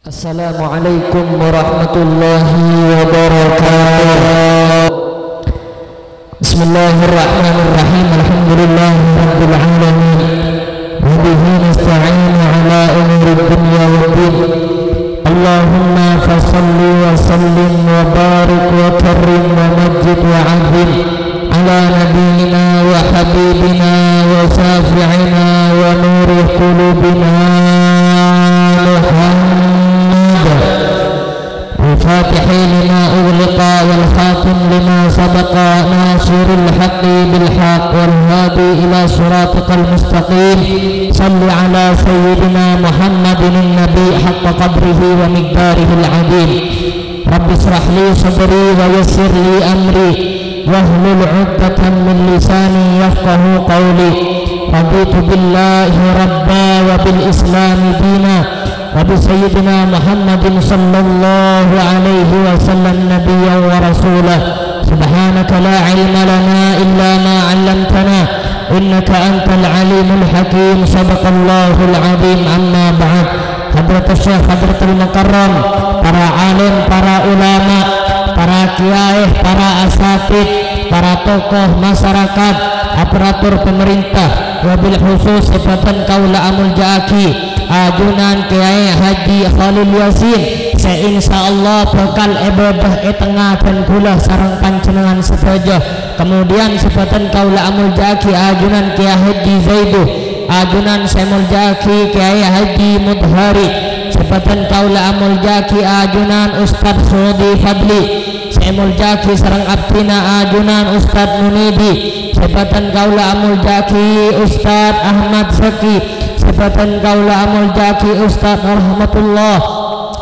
Assalamualaikum warahmatullahi wabarakatuh. Bismillahirrahmanirrahim. Alhamdulillahirabbil alamin. Wa bihi nasta'inu ala umuri dunya waddin. Allahumma fashalli wa sallim wa barik wa karrim wa majjid wa 'azzim ala nabiyyina wa habibina wa syafi'ina wa nuri qulubina الفاتح لما أغلق والخاتم لما سبق ناصر الحق بالحق والهادي إلى صراطك المستقيم صل على سيدنا محمد النبي حق قدره ومقداره العظيم رب اشرح لي صدري ويسر لي أمري واحلل عقدة من لساني يفقه قولي رضيت بالله ربا وبالإسلام دينا وبسيدنا محمد صلى الله عليه وسلم نبيا ورسولا سبحانك لا علم لنا إلا ما علمتنا إنك أنت العليم الحكيم صدق الله العظيم. أما بعد, Hadratus Syekh, Hadratul Mukarram, para alim, para ulama, para kiai, para asatid, para tokoh masyarakat, aparatur pemerintah, wabil khusus sebatan kaula amul jaki ajunan Kiai Haji Khalil Yasin, saya insyaallah bakal ibadah tengah dan kula sareng panjenengan sedaya. Kemudian sebatan kaula amul jaki ajunan Kiai Haji Zaidu, ajunan Semul Jaki Kiai Haji Mudhari, sebatan kaula amul jaki ajunan Ustaz Sudi Fadli, Semul Jaki sareng abdina ajunan Ustaz Munidi, sebatan kaula amul jaki Ustaz Ahmad Zaki, sebatan kaula amul jaki Ustaz Rahmatullah,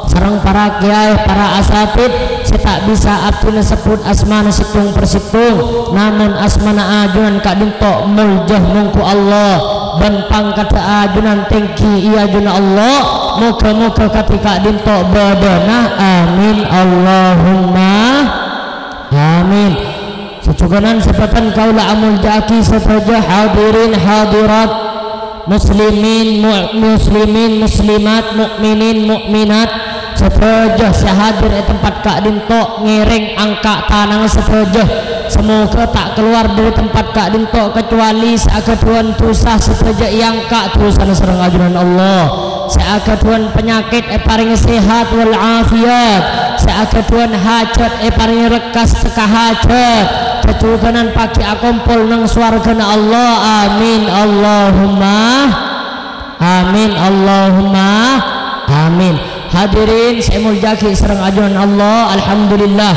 sareng para kiai, para asatid. Saya tak bisa abdina sebut asmana situng persitung, namun asmana ajunan kadinto muljah mungku Allah dan pangkata ajunan tengki iajuna Allah, moga-moga ketika dinto badana. Amin Allahumma amin. Secukunan sebatan kaula amul jaki saja hadirin hadirat, muslimin muslimat, mukminin mukminat setuju sehadir di tempat kak dinto ngiring angka tanang setuju. Semoga tak keluar dari tempat kak dinto kecuali seakeduan tusah setuju yang kak tusan serang ajunan Allah, seakeduan penyakit paring sehat wal afiat, seakeduan hajat paring rekas teka hajat, kecukanan pagi akumpul nang swargana Allah. Amin Allahumma amin Allahumma amin. Hadirin Semul Jaki sareng ajunan Allah, alhamdulillah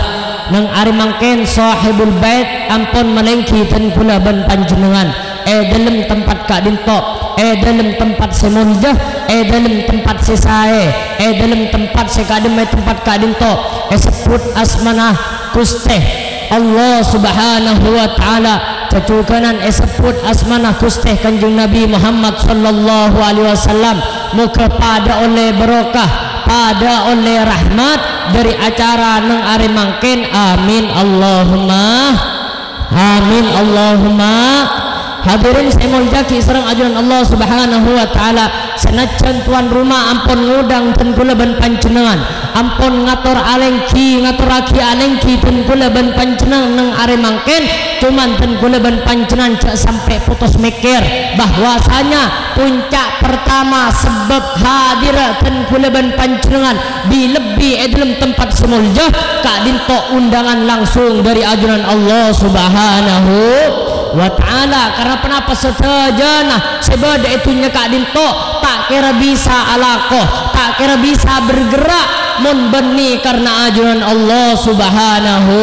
nang ari mangken sahibul bait ampun melengki ten kula ban panjenengan dalam tempat kak dinto, dalam tempat semuljah, dalam tempat sesae, dalam tempat sekadem tempat kak dinto sebut asmanah Gusti Allah subhanahu wa ta'ala, kecukanan sebut asmanah Gusti Kanjeng Nabi Muhammad sallallahu alaihi wasallam, muka pada oleh barokah, pada oleh rahmat dari acara nang ari mangken. Amin Allahumma amin Allahumma. Hadirin Semul Jaki sareng ajunan Allah subhanahu wa ta'ala, senajan tuan rumah ampun ngudang ten kula ban panjenengan, ampun ngatur alengki ngaturaki alengki ten kula ban panjenengan nang are mangken, cuman ten kula ban panjenengan jak sampai putus mikir bahwasanya puncak pertama sebab hadir ten kula ban panjenengan di lebih dalam tempat semuljah kak dinto undangan langsung dari ajunan Allah subhanahu wa ta'ala. Karena kenapa setajana sebab itunya kak dinto tak kira bisa alakoh, tak kira bisa bergerak mun beni karena ajunan Allah subhanahu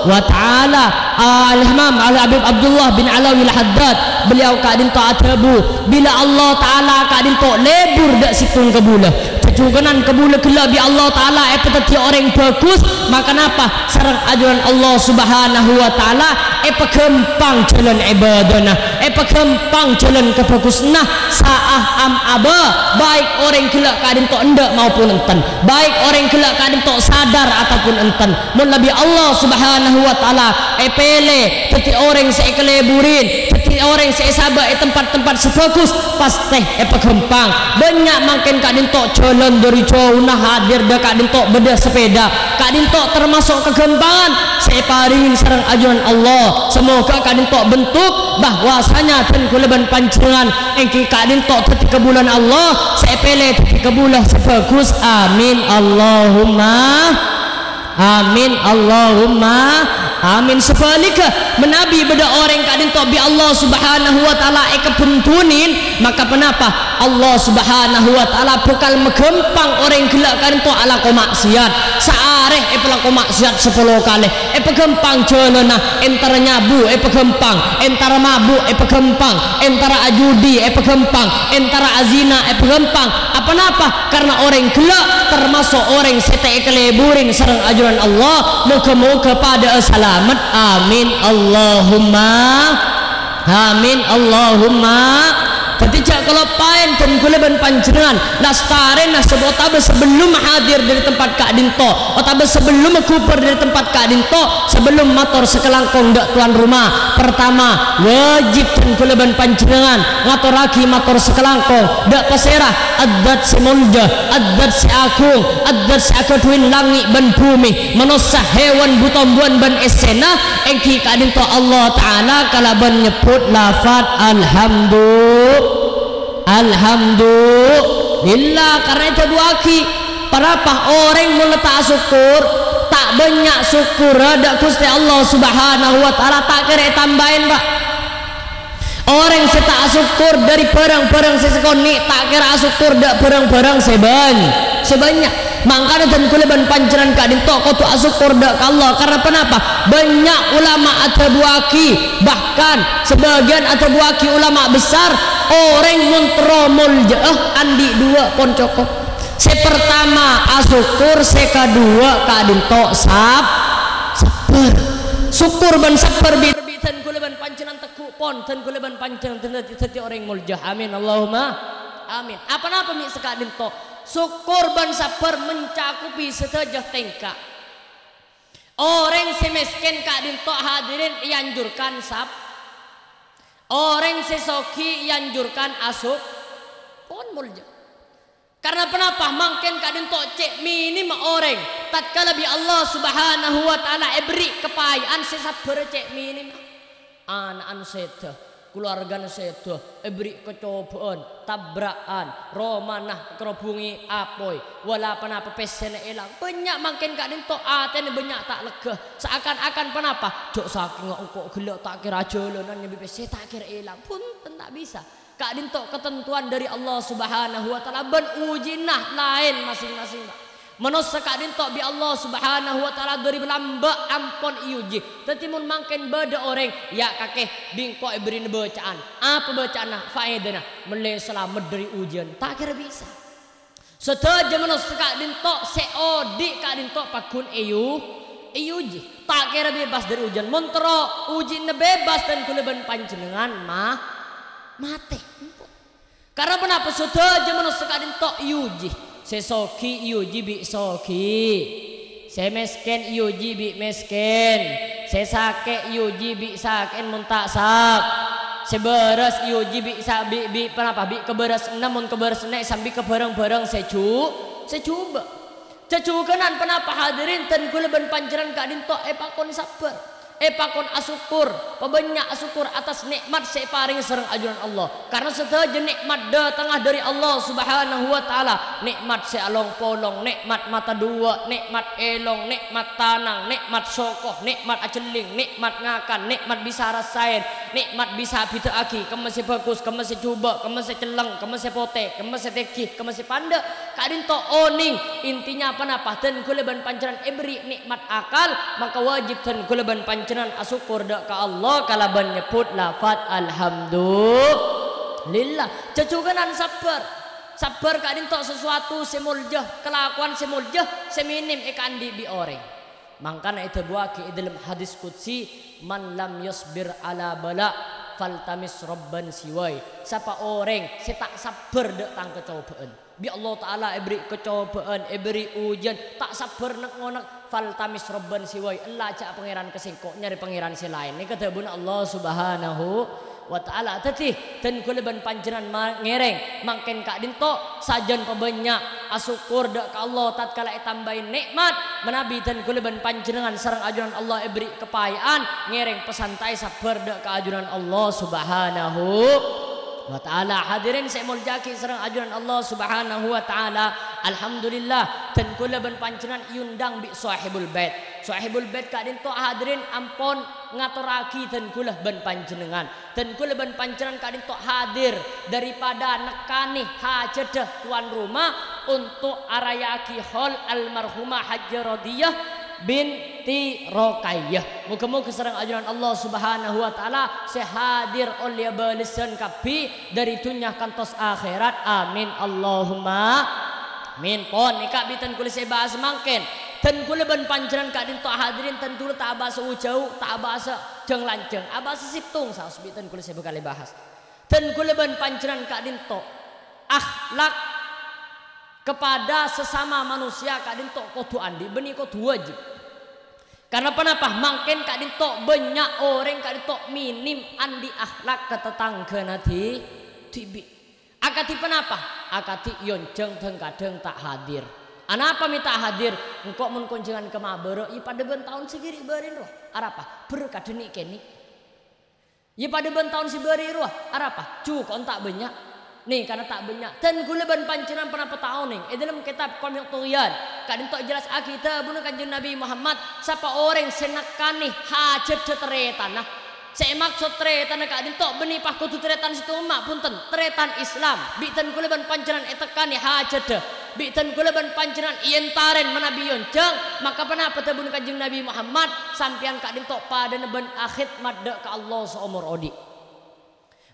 wa ta'ala. Al-Imam Al-Habib Abdullah bin Alawi Al-Haddad, beliau kak dinto atabu bila Allah ta'ala kak dinto lebur dak situng kebula kecukanan kebula kelak bi Allah ta'ala petati orang bagus, maka napa sareng ajuran Allah subhanahu wa ta'ala pekempang jalan ibadana, pekempang jalan kebagusnah saah am aba, baik orang kelak kadin tok endak maupun enten, baik orang kelak kadin tok sadar ataupun enten, mun nabi Allah subhanahu wa ta'ala pele teti orang sekeleburin, teti orang sesabar tempat-tempat sebagus pasti pekempang banyak makin kadin tok jalan jalan dari jauh nah hadir dah Kak Dinto bedah sepeda. Kak Dinto termasuk kegempangan saya paringin sareng ajuan Allah. Semoga Kak Dinto bentuk bahwasanya dan kuleban panjenengan engki Kak Dinto ketika bulan Allah saya pilih ketika bulan sebagus. Amin Allahumma amin Allahumma amin. Sebaliknya menabi beda orang Kak Dinto bi Allah subhanahu wa ta'ala kepuntunin maka kenapa Allah subhanahu wa ta'ala bekal megempang orang gelak Kak Dinto ala ko maksiat saareh pelaku maksiat 10 kali pegempang jolona entara nyabu pegempang entara mabuk pegempang entara ajudi pegempang entara azina pegempang apa-apa karena orang gelak termasuk orang sete keleburin sareng ajuran Allah. Moga-moga pada selamat. Amin Allahumma amin Allahumma. Ketika kalau paen dan kuleban panjenengan lastaren sebab sebelum hadir dari tempat Kak Dinto atau sebelum kuper dari tempat Kak Dinto sebelum motor sekelangkong dak tuan rumah pertama wajib dan kuleban panjenengan ngatur lagi motor sekelangkong dak peserah adat semonja adat seagung adat seakadwin langit ban bumi manusia hewan butombuan ban esena engki Kak Dinto Allah Ta'ala kalaban nyebut lafad alhamdulillah karena itu buaki parapah orang meletak syukur tak banyak syukur ada Gusti Allah subhanahu wa ta'ala tak kira tambahin pak orang setak syukur dari barang-barang sesekoni tak kira syukur dak barang-barang sebanyak makanya dan kuleban panceran Kak Dinto kau tu asyukur dak Allah karena kenapa banyak ulama atabuaki bahkan sebagian atabuaki ulama besar orang muntromul andi dua pon cokok se pertama asyukur se kedua Kak Dinto sabar syukur ban sabar bitan kuleban panceran teku pon dan kuleban panceran tadi orang mulja. Amin Allahumma amin. Apa-apa mi Kak Dinto syukur ban sabar mencakupi setajah tingkah orang semiskin Kak Dinto hadirin ianjurkan orang sesoki ianjurkan asuk pun mulja karena kenapa mungkin Kak Dinto cek minim orang tatkala bi Allah subhanahu wa ta'ala beri kepayaan sesabar cek minim anak seda keluarga seda beri kecobaan tabrakan romanah kerobungi apoy wala panapa pesena elang banyak makin Kak Dinto aten banyak tak lega seakan-akan panapa jok saking kok gelak tak kira jolonan nyebi pese tak kira elang pun tak bisa Kak Dinto ketentuan dari Allah subhanahu wa ta'ala ben ujinah lain masing-masing manusia Kak Dinto bi Allah subhanahu wa ta'ala dari belamba ampon iuji tetimun mangken beda orang ya kakek bingko beri bacaan apa bacaan faedana meleh selamat dari ujian tak kira bisa setelah manusia Kak Dinto seodi Kak Dinto pakun iuji tak kira bebas dari ujian montro uji bebas dan kuleban panjenengan mati karena kenapa setelah manusia Kak Dinto iuji sesoki iuji bi soki semesken iuji bi mesken sesake iuji bi saken muntak sak seberas iuji bi sabi bi kenapa bi keberas namun keberas naik sambil ke barang-barang secuba cecukenan kenapa hadirin dan kuleban panjeran Kak Dinto pakon sabar pakon asyukur pebanyak asyukur atas nikmat saya paring serang ajuran Allah karena setelah nikmat datanglah dari Allah subhanahu wa ta'ala nikmat sealong polong nikmat mata dua nikmat elong nikmat tanang nikmat sokoh nikmat aceling nikmat ngakan nikmat bisa rasain nikmat bisa bita aki kemasi bagus kemasi coba kemasi celeng kemasi pote kemasi tekih kemasi panda Kak Dinto oning intinya apa dan kuleban panceran beri nikmat akal maka wajib dan kuleban panceran asyukur dak ka Allah kalaban nyebut lafaz alhamdulillah cecukenan sabar Kak Dinto sesuatu semuljah kelakuan semuljah seminim kandi bi orang mangkana itu buaki dalam hadis qudsi man lam yasbir ala bala faltamis rabban siwai siapa orang tak sabar dak tang kecobaan bi Allah Ta'ala beri kecobaan beri ujian tak sabar nak ngonak faltamis rabban siwai Allah cak pangeran kesingkok nyari pangeran si lain ini kata bun Allah subhanahu wa taala tetih dan kuleban panjenengan ngereng mangken kak dinto sajan pebanyak asyukur dak ka Allah tatkala tambahin nikmat menabi dan kuleban panjenengan sareng ajuran Allah beri kepayaan ngereng pesantai sabar dak ka ajuran Allah subhanahu wa ta'ala. Hadirin saya muljaki sareng ajuran Allah subhanahu wa ta'ala. Alhamdulillah dan kula ben panjenengan iundang bi sahibul bait. Sahibul bait kadin to hadirin ampun ngaturaki dan kula ben panjenengan. Dan kula ben panjenengan kadin to hadir daripada nekani hajadah tuan rumah untuk arayaki hol almarhumah Hajjah Radiyah binti Rokayyah. Muga-muga sareng ajuran Allah subhanahu wa ta'ala sehadir oleh balisan kabi dari dunia kantos akhirat. Amin Allahumma amin. Pon nikah bitan kulis saya bahas mangken dan kula ben panjenengan kadin to hadirin tentu tak bahasa jauh tak bahasa jeng lanceng abasa siptung saos bitan kulis saya bakal bahas dan kula ben panjenengan kadin to akhlak kepada sesama manusia kadin to kudu andi benih kudu wajib. Karena kenapa? Mungkin kadin to banyak orang kadin to minim andi akhlak ke tetangga nanti tibi. Akati kenapa? Akati yonceng kadang tak hadir. Anapa minta hadir? Engkau menkunjungan ke mabero. I pada ben tahun segiri berin roh. Arapa? Berkadeni keni. I pada ben tahun segiri roh. Arapa? Cuk on tak banyak. Nih karena tak banyak dan gula ban pancenan pernah petahun nih dalam kitab Qamiyaturian kadin tok jelas kita bunuh kanjeng Nabi Muhammad siapa orang senakani hajat teretan nah saya maksud teretan kadin tok benih pak kudu teretan situ mak punten teretan Islam bitan gula ban pancenan etekani hajat bitan gula ban pancenan ientaren menabi yonceng maka kenapa bunuh kanjeng Nabi Muhammad sampian kadin tok pada neben akhid madda ke Allah seumur odi.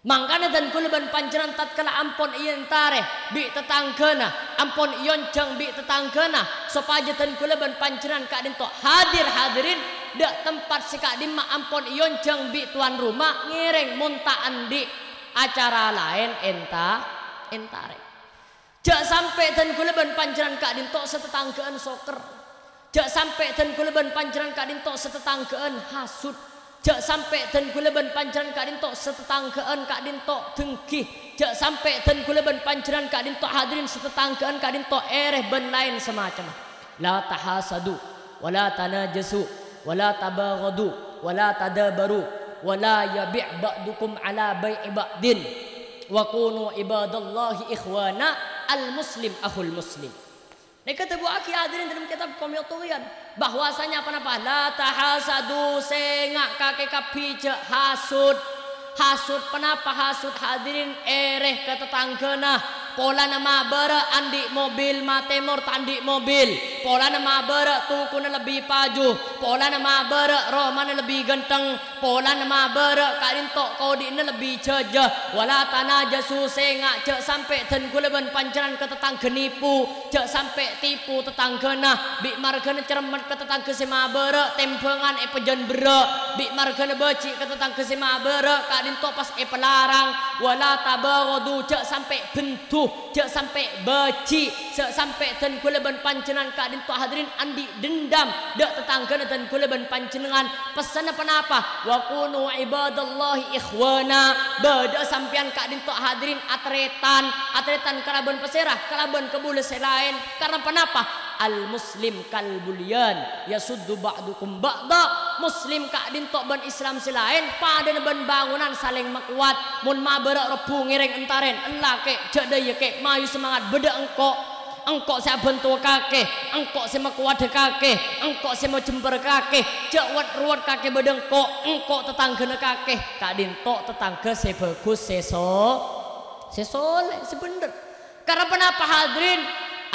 Mangkana dan kuleban pancenan tatkala ampon ieu tare bi tetanggana ampon yonceng bi tetanggana supaya dan kuleban pancenan kadin to hadir hadirin dak tempat si kadin ma ampon yonceng bi tuan rumah ngereng munta andi acara lain entare jak sampai dan kuleban pancenan kadin to setetanggaan soker jak sampai dan kuleban pancenan kadin to setetanggaan hasud jak sampai dan kuleban pancenan kadin tok setetanggaan kadin tok dengki jak sampai dan kuleban pancenan kadin tok hadirin setetanggaan kadin tok ereh ben lain semacam la tahasadu wala tanajasu wala tabaghadu wala tadabaru wala yabi' ba'dukum ala bai'i ba'din wa kunu ibadallahi ikhwana al muslim akhul muslim. Mereka terbuaki hadirin dalam kitab Qamiyaturian bahwasanya apa la tahasadu sengak kakek kapija hasud penapa hasud hadirin ereh ke tetanggana pola nama bara andi mobil matemor tandi mobil pola nama bara tukuna lebih paju pola nama bara romana lebih ganteng pola nama bara kadin tok kodina lebih jajah wala tanajasu sengak jak sampai dan kuleban pancenan ke tetangga nipu jak sampai tipu tetanggana bi margana cermat ke tetangga sema bara tempengan pejan bera bi margana beci ke tetangga sema bara kadin tok pas pelarang wala tabaghadu jak sampai bentuh jak sampai beci jak sampai dan kuleban pancenan kadin tok hadirin andi dendam dak tetangga dan kuleban pancenengan pesan apa wa kunu ibadallahi ikhwana beda sampean kadin tok hadirin atretan kalaban peserah kalaban kebule selain karena kenapa al muslim kal bulyan yasuddu ba'dukum ba'da muslim kadin tok ban Islam selain pada ban bangunan saling makuat mun mabara rebu ngiring entaren enlake jak daya ke mayu semangat beda engkau saya bentuk kakek engkau saya makuat kakek engkau saya mau jember kakek jak wat ruat kakek beda engkau tetangga kakek kadin tok tetangga saya bagus sesoleh sebener karena kenapa hadirin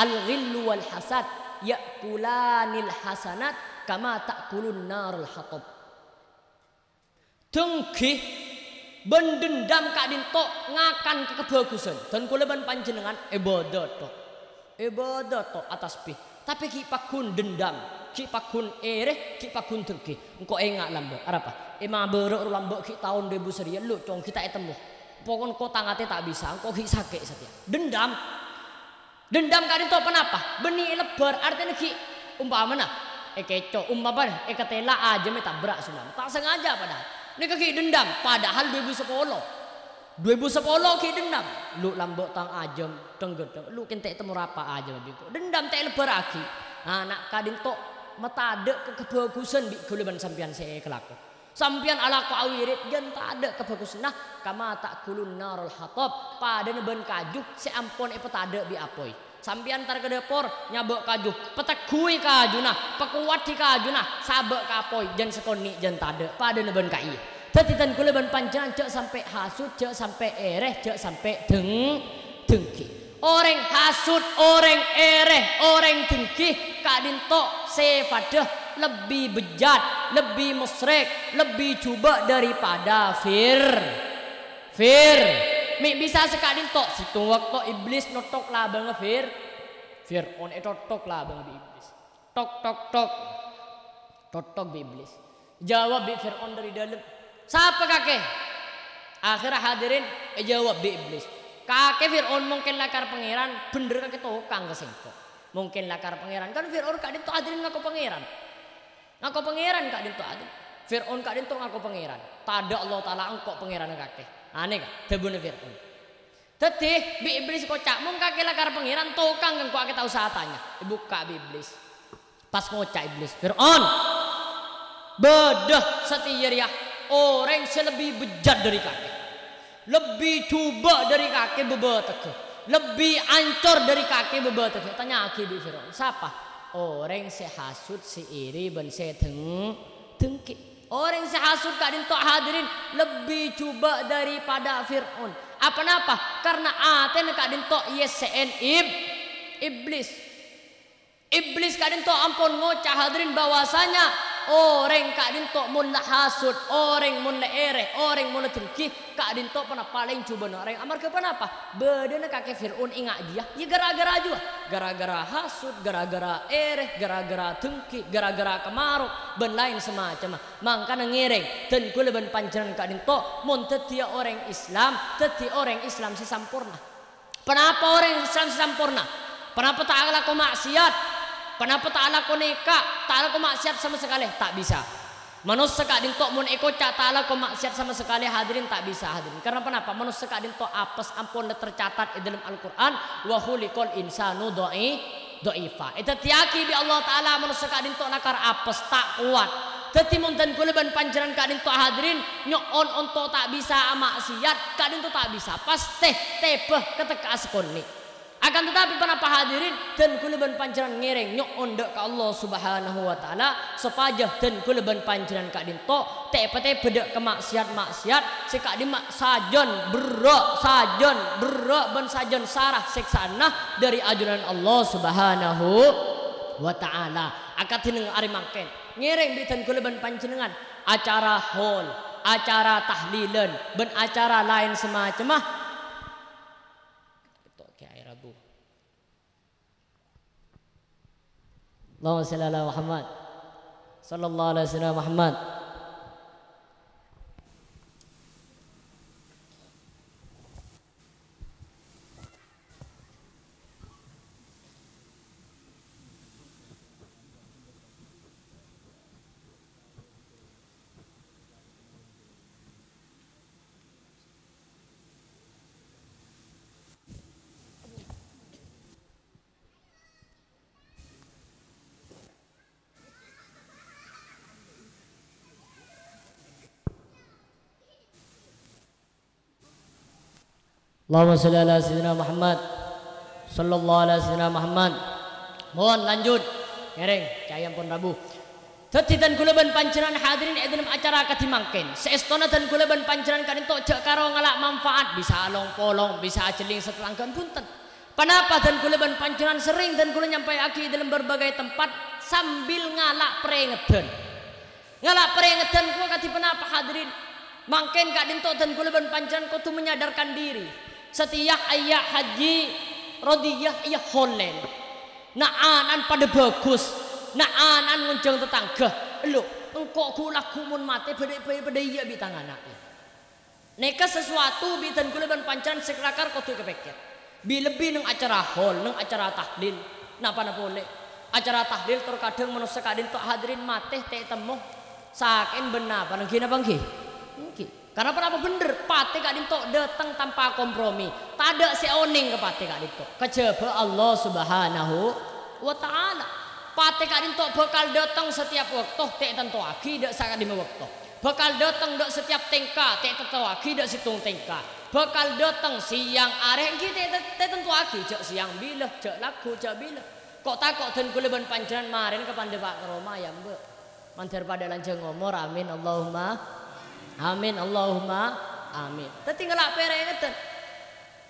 al-ghillu wal hasad ya'kulanil hasanat kama ta'kulun narul hatab dengki bendendam kadin tok ngakan kebagusan dan kuleban panjenengan ibadah tok atas pi tapi ki pakun dendam ki pakun ereh ki pakun dengki engko engak lambe arapa emang berok lambe ki tahun 2000 lu cong kita etemu pokon ko tangate tak bisa engko ki sakit setia dendam kadin tok kenapa benih lebar artinya ki umpamana keco umpamana ketela aja me tabrak sudah tak sengaja padahal Ini kaki dendam. Padahal 2010 ki dendam. Lu lambok tang ajem tenggedeng. Lu kentek temu rapa aja biku. Dendam tek leberaki. Anak kadin tok metade kebagusan bi kuleban sampian saya kelaku. Sampian ala ko awirit jan tak ada kebagusan. Nah, kama tak kulun narul hatab pada neben kaju seampun petade bi apoi. Sampian tar ke depor nyabek kaju, petegui kaju nah, pekuat di kaju nah, sabek kapoi jan sekoni jan tade pada neben kai. Tetitan kuleban panjang cek sampai hasut, cek sampai ereh, cek sampai dengki. Orang hasut, orang ereh, orang dengki kadin tok sefadah lebih bejat, lebih musyrik, lebih coba daripada Mi bisa sekadin tok situng waktu iblis notok lah bang Fir'aun tok lah bang iblis. Tok bi iblis. Jawab bi Fir'aun dari dalam. Siapa kakek? Akhirnya hadirin jawab bi iblis. Kakek Fir'aun mungkin lakar pangeran, bener kakek tukang kesengkok. Mungkin lakar pangeran kan Fir'aun kadin tok hadirin ngaku pangeran. Ngaku pangeran kadin tok hadirin. Fir'aun kadin tok ngaku pangeran. Tada Allah taala engkok pangeran kakek. Aneh kan? Tebune Fir'aun. Tadi bi iblis kocak mung kakek lakar pangeran tukang kan kok kita usaha tanya. Buka bi iblis. Pas ngocak iblis Fir'aun. Bedah setir ya orang selebih bejat dari kakek. Lebih coba dari kakek bebetek. Lebih ancur dari kakek bebetek. Tanya aki bi Fir'aun. Siapa? Orang sehasut seiri ben dengki. Orang sehasut kadin tok hadirin lebih coba daripada Fir'aun. Apa-apa? Karena aten kadin tok yesen iblis. Iblis kadin tok ampun ngocah hadirin bahwasanya orang kadin tok mun hasut, orang mun ereh, orang mun dengki kadin tok pernah paling coba orang. Amar ke apa? Bedana kakek Fir'aun ingat dia. Ya gara-gara juga. Gara-gara hasut, gara-gara ereh, gara-gara dengki, gara-gara kemaruk, ben lain semacam. Mangkana ngereng dan kuleban panjenengan kadin tok mun tetia orang Islam, orang Islam sesampurna. Kenapa orang Islam sesampurna? Kenapa tak laku maksiat? Kenapa tak laku neka? Tak laku maksiat sama sekali? Tak bisa. Manusia kadin tok mun eko cak tak laku maksiat sama sekali hadirin tak bisa hadirin. Karena kenapa? Manusia kadin tok apes ampun tercatat di dalam Al-Qur'an wa khuliqal insanu dha'ifa. Itu tiaki bi Allah taala manusia kadin tok nakar apes tak kuat. Teti munten kuleban panjenengan kadin tok hadirin nyon onto tak bisa maksiat kadin tok tak bisa. Pasti tebeh keteka sekoni. Akan tetapi kenapa hadirin dan kuleban panjenengan ngereng nyon dek ka Allah Subhanahu wa taala supaya dan kuleban panjenengan kadin tok tepete bedek kemaksiat sekadin sajon berok ben sajon sarah siksanah dari ajuran Allah Subhanahu wa taala. Akatin ari mangken ngereng di dan kuleban panjenengan acara hol, acara tahlilan ben acara lain semacam Allahumma shalli ala Muhammad sallallahu alaihi wasallam Muhammad. Allahumma sholli ala sayyidina Muhammad sallallahu alaihi wasallam Muhammad. Mohon lanjut. Ngereng cahaya pun rabu. Tetitan kuleban panjenengan hadirin dalam acara katimangken. Seestona dan kuleban panjenengan kadin tok jak karo ngalak manfaat bisa along polong, bisa celing setelangkan punten. Kenapa dan kuleban panjenengan sering dan kula nyampai aki dalam berbagai tempat sambil ngalak peringatan. Ngalak peringatan gua kati penapa hadirin? Mangken kadin tok dan kuleban panjenengan kudu menyadarkan diri. Setiap ayah haji rodiyah iya holen naanan pada bagus naanan nguncang tetangga lu engkau kulak kumun mati pada iya bitang anak neka sesuatu bitan kuleban pancan sekrakar kau tu kepeket bi lebih neng acara hol neng acara tahlil napa boleh acara tahlil terkadang manusia kadin tok hadirin mati teh temu saken benar panengki napa ngki Karena apa bener pate kak dinto datang tanpa kompromi. Tak ada seoning ke pate kak dinto. Kejaba Allah Subhanahu wa taala. Pate kak dinto bakal datang setiap waktu tak tentu aki dak sangat di waktu. Bakal datang dak setiap tengka tak tentu aki dak situng tengka. Bakal datang siang arek kita tak tentu aki jak siang bila jak laku jak bila. Kok takok dan kuleban panjenengan marin ke Pandai Pak Roma ya mbak. Mantar pada lanjang ngomor amin Allahumma amin Allahumma amin. Tertinggal apa yang ngeten.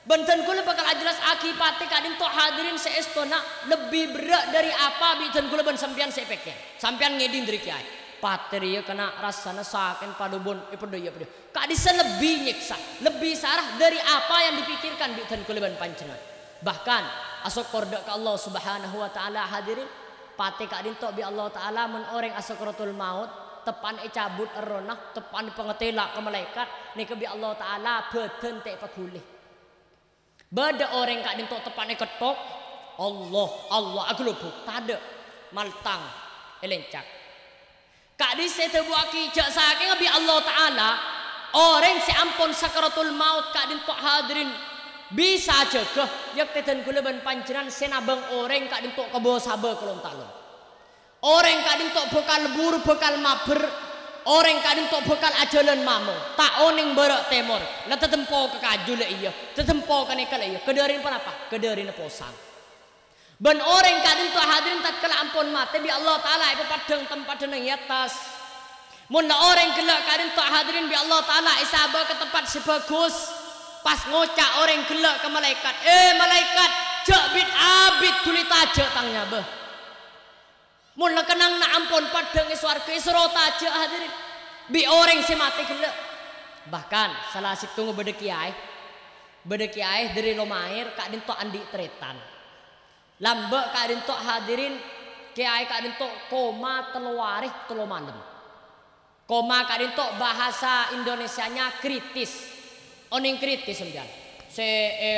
Benten kula bakal jelas akibatnya kadin tok hadirin seestona lebih berat dari apa biten kula ben sampean sepeke. Sampean ngedin dari kiai. Patria kena rasana saken padubon ipedo ya pedo. Kadisen lebih nyiksa, lebih sarah dari apa yang dipikirkan biten kula ben panjenengan. Bahkan asok korda ke Allah Subhanahu wa taala hadirin pate kadin tok bi Allah taala men orang asokratul maut tepan cabut eronah tepan pengetela ke malaikat ni ke bi Allah taala beden tek pagulih beda orang kak dintok tepan ketok Allah aku lupuk tade maltang elencak kak di setebuaki jak saking bi Allah taala orang si ampun sakaratul maut kak dintok hadirin bisa jaga yak teten kula ban panjenengan senabang orang kak dintok kebo sabar kelon talon. Orang kadin tok bekal buru bekal maber, orang kadin tok bekal ajalan mamong. Tak oning berak temor. Lah tetempo ke kaju le iya, tetempo ke nekal iya. Kedarin apa? Kedarin posang. Ben orang kadin tok hadirin tatkala ampun mate bi Allah taala iku padang tempat nang atas. Mun orang gelak kadin tok hadirin bi Allah taala isaba ke tempat sebagus. Pas ngocak orang gelak ke malaikat. Malaikat, jak bit abid tulit aja tangnya beh. Mun kenang na ampun padang swarga isrota aja hadirin bi orang si mati gelek bahkan salah situ bede kiai dari Lomair kak dintok andi tretan lambek kak dintok hadirin kiai kak dintok koma teluwarih telu malam koma kak dintok bahasa Indonesianya kritis oning kritis sembilan se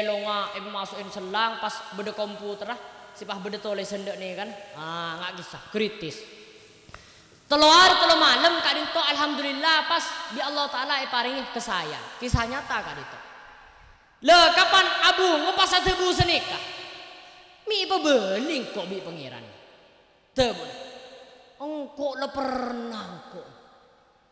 elonga masukin selang pas bede komputer sipah beda toleh sendok nih kan nggak kisah kritis teluar telu malam kadin to alhamdulillah pas di Allah taala paringi kesayang kisah nyata kadin to le kapan abu ngupas tebu senika mi bebening kok bi pangeran tebu engkau le pernah kok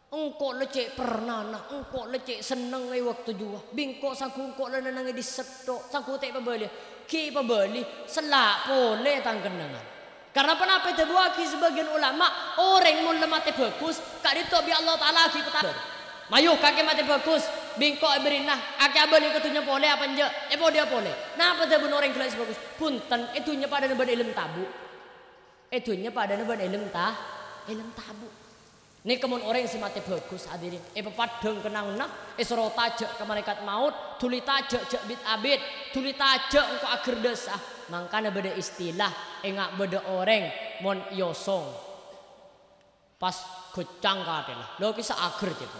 engkau le cek pernah nak engkau le cek seneng waktu jua bingkok sangku engkau le nenang di setok sangku tek pebeli ki pebeli selak boleh tangkenangan karena kenapa itu buaki sebagian ulama orang mun mati bagus kak itu bi Allah taala ki petar mayuh kakek mati bagus bingkok berinah akeh abeli ketunya boleh apa nje dia boleh napa teh bun orang kelas bagus punten itunya pada neban ilmu tabu itunya pada neban ilmu tabu ini kemun orang si mati bagus hadirin pepadeng kenang nak isro tajak ke malaikat maut tuli tajak jak bit abid tuli tajak engko akhir desah mangkana beda istilah engak beda orang mon yosong pas kecang kate lah lo kisah akhir gitu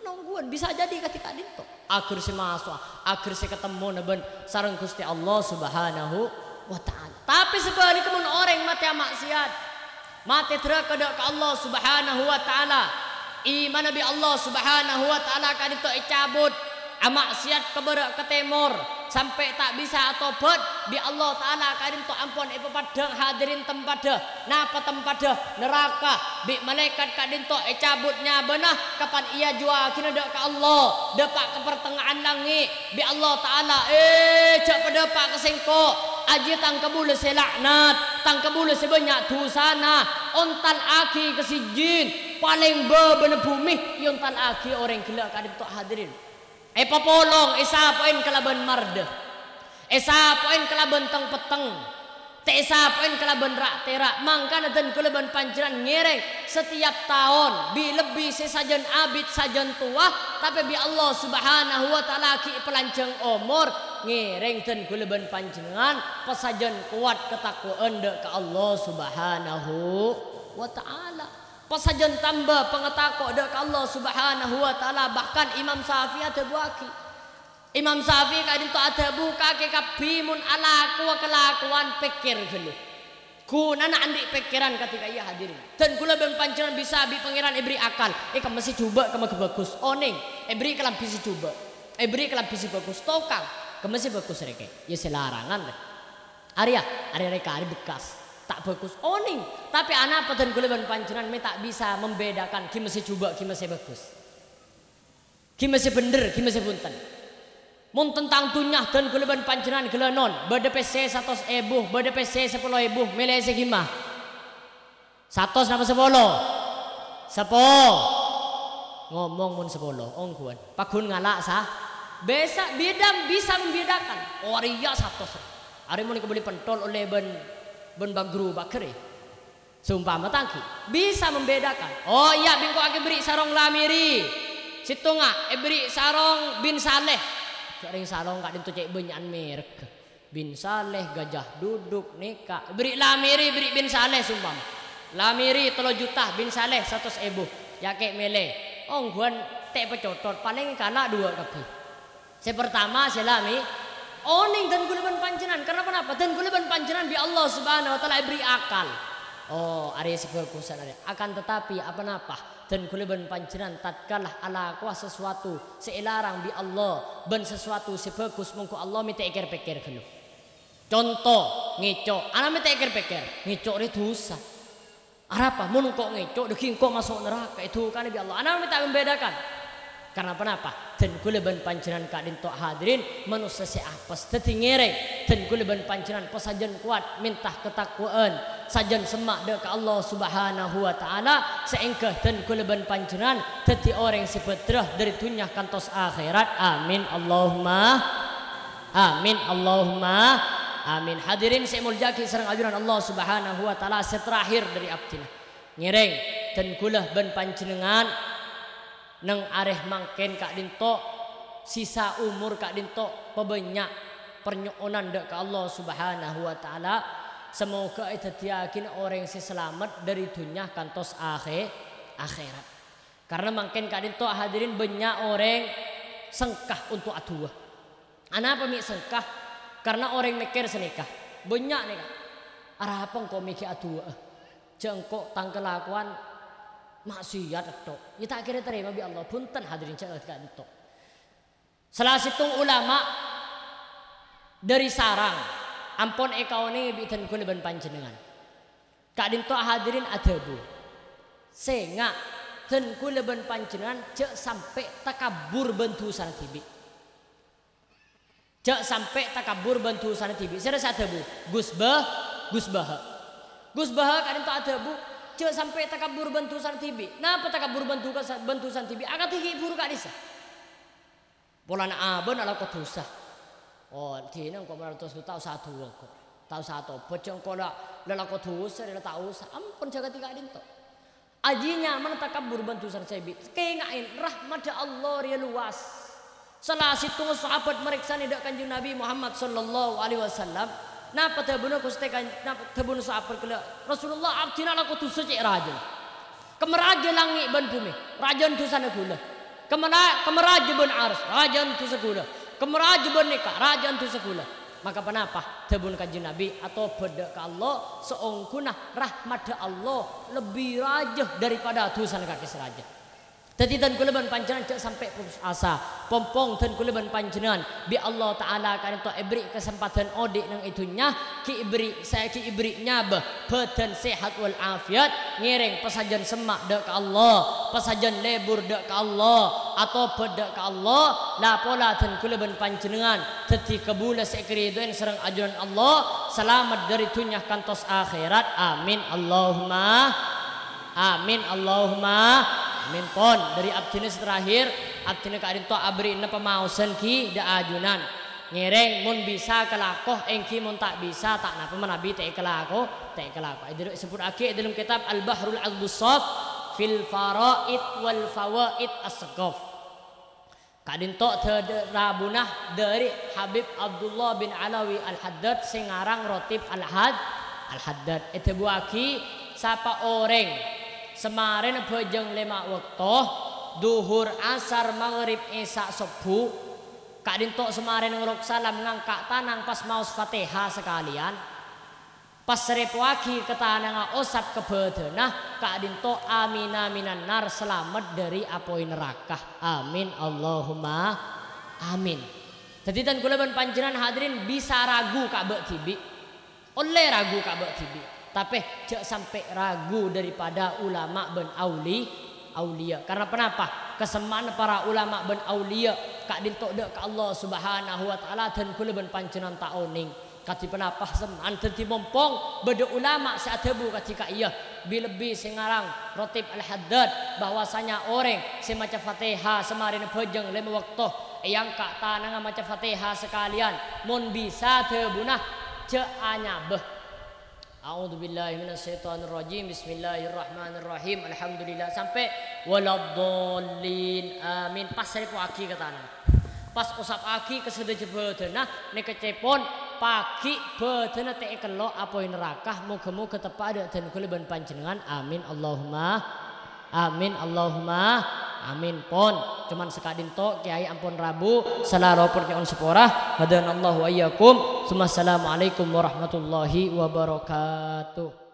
nungguan bisa jadi ketika dinto akhir si masuk akhir si ketemu neben sareng Gusti Allah Subhanahu wa taala tapi sebalik kemun orang mati maksiat mati terkedak ke Allah Subhanahu wa taala iman nabi Allah Subhanahu wa taala kan itu cabut maksiat keberak ke timur sampai tak bisa tobat bi Allah taala kan itu ampun padang hadirin tempat napa tempat neraka bi malaikat kan itu cabutnya benah kapan ia jua kena dak ke Allah depak ke pertengahan langit bi Allah taala jak pedepak ke sengko aji tang kebule selaknat tang kebule sebanyak dosana ontal aki kesijin paling bebener bumi yontal aki orang gila kadang tok hadirin popolong esapoin kelaban marde esapoin kelaban teng peteng te esapoin kelaban rak terak mangkana dan kelaban panjeran ngereng setiap tahun bi lebih sesajen abid sajen tua tapi bi Allah Subhanahu wa taala ki pelanjang umur ngereng dan kelaban panjenengan pesajen kuat ketakwaan dek ke Allah Subhanahu wa taala pesajen tambah pengetakwa dek ke Allah Subhanahu wa taala bahkan Imam Syafi'i ada buaki Imam Syafi'i kadin to ada buka ke kabimun ala kelakuan pikir dulu Kuna na andi pikiran ketika ia hadirin. Dan kula ben panjenengan bisa bi pangeran ibri akal. Kamu mesti coba kamu bagus. Oning, ibri kalam bisa coba. Ibri kalam bisa bagus. Tokang, kamu mesti bagus reke. Ya selarangan deh. Arya reka ari bekas. Tak bagus. Oning, tapi anak dan kula ben panjenengan me tak bisa membedakan ki mesti coba, ki mesti bagus. Ki mesti bener, ki mesti punten. Mun tentang tunyah dan kuleban panjenengan gelenon bade PC 100.000 bade PC 10.000 milih segimah 100 napa 10 ngomong mun 10 ongguan pagun ngalak sah bisa bidam bisa membedakan waria 100 hari mun kebeli pentol oleh ben bagru bakri sumpama tangki bisa membedakan oh iya bingko ake beri sarong lamiri situnga beri sarong bin saleh Ring salong kak dintu cek banyak merek bin saleh gajah duduk nikah beri lamiri beri bin saleh sumpah lamiri 3 juta bin saleh 100.000 ya kek mele ongguan tek pecotot paling kalah 2 kaki pertama selami oning dan kuleban panjenengan karena kenapa dan kuleban panjenengan bi Allah subhanahu wa ta'ala beri akal oh ari sebagusan ari akan tetapi apa-apa dan kuleban panjenengan tatkalah ala kuah sesuatu seilarang bi Allah ben sesuatu sebagus mengko Allah minta pikir-pikir dulu contoh ngecok ana minta pikir-pikir ngecok itu dosa apa mun kok ngecok deki kok masuk neraka itu kan bi Allah ana minta membedakan karena kenapa dan kuleban panjenengan kadin tok hadirin manusia seapes dadi ngereng dan kuleban panjenengan pesajan kuat minta ketakwaan sajan semak dek Allah subhanahu wa ta'ala seengkeh dan kuleban panjenengan dadi orang sebetrah dari dunia kantos akhirat amin Allahumma amin Allahumma amin hadirin saya muljaki sareng ajuran Allah subhanahu wa ta'ala seterakhir dari abdina ngereng dan kuleban panjenengan neng areh mangken kak dinto sisa umur kak dinto pebanyak pernyonan dek Allah subhanahu wa ta'ala semoga itu yakin orang yang selamat dari dunia kantos akhirat karena mungkin kadin to hadirin banyak orang sengkah untuk aduh anapa mi sengkah karena orang mikir senikah banyak nih kak arah apa kau mikir aduh jengkok tangkelakuan maksiat itu ya tak kira terima bi Allah punten hadirin cakap kadin to salah satu ulama dari sarang ampun ekaone bitan kuleban panjenengan kadin to hadirin adabu sehingga dan kuleban panjenengan cek sampai takabur bentu sana tibi cek sampai takabur bentu sana tibi saya adabu Gus Bah kadin to adabu cek sampai takabur bentu sana tibi napa takabur bentu sana tibi akan tinggi buru kadisa polana abon ala kotusa oh dina kok meratus tahu satu kok tahu satu pocong kok la kok dosa la tahu ampun jaga tiga dinto ajinya mana takabur bantu sarsebi kengain rahmat Allah ya luas salah situ sahabat meriksa ni dak kanjeng Nabi Muhammad sallallahu alaihi wasallam napa tabuna ko stekan napa tabuna sahabat kala Rasulullah abdina la kok dosa cek raja kemeraja langit ban bumi raja tu sana gula kemeraja ban ars raja tu segula kemeraja nikah raja tu segula maka kenapa tebun kanjeng Nabi atau beda ke Allah seongkunah rahmat Allah lebih rajah daripada tusan kaki seraja jadi dan kuleban panjenengan cek sampai putus asa pompong dan kuleban panjenengan bi Allah taala kan to ibri kesempatan odik nang itunya ki ibri nyabah badan sehat wal afiat ngiring pesajan semak dek ke Allah pesajan lebur dek ke Allah atau beda ke Allah la pola dan kuleban panjenengan dadi kabula sekridoen serang ajuran Allah selamat dari dunia kantos akhirat amin Allahumma amin Allahumma amin pon dari abdina terakhir abdina kadin to abri na pamausan ki da ajunan ngereng mun bisa kelakoh engki mun tak bisa tak napa menabi te kelakoh itu sebut aki dalam kitab Al-Bahrul Al-Busaf fil faraid wal fawaid as-saqaf kadin to rabunah dari Habib Abdullah bin Alawi Al-Haddad sing ngarang Rotib Al-Haddad itu buaki sapa orang semarin bejeng 5 waktu duhur asar maghrib isya subuh kadin tok semarin nguruk salam ngangkat tanang pas maus Fatihah sekalian pas repuaki ketananga osap kebedenah kadinto amina minan nar selamat dari apoi neraka. Amin Allahumma amin. Jadi tan kula ban panjenengan hadirin bisa ragu kak bek tibi. Oleh ragu kak bek tibi. Tapi jangan sampai ragu daripada ulama ben aulia. Karena kenapa? Kesemaan para ulama ben aulia kak dintok dek ke Allah Subhanahu wa taala dan kula ben panjenengan taoning. Kati penapa seman tenti mompong beda ulama saat tebu ketika ia bilebih singarang Rotib Al-Haddad bahwasanya orang semaca Fatihah semarin pejeng lima waktu yang kak tanang maca Fatihah sekalian mun bisa tebunah ce anyabeh. A'udzubillahi minasyaitonirrajim. Bismillahirrahmanirrahim. Alhamdulillah sampai waladdallin amin. Pas riku aki katana. Pas usap aki kesudah jebedena ne kecepon pagi bedena teh kelo apoi neraka muga-muga tepat dan kula ben panjenengan amin Allahumma amin Allahumma amin pon cuman sekadin to kiai ampun rabu salaro pernyon sepora hadanallahu ayyakum. Assalamualaikum warahmatullahi wabarakatuh.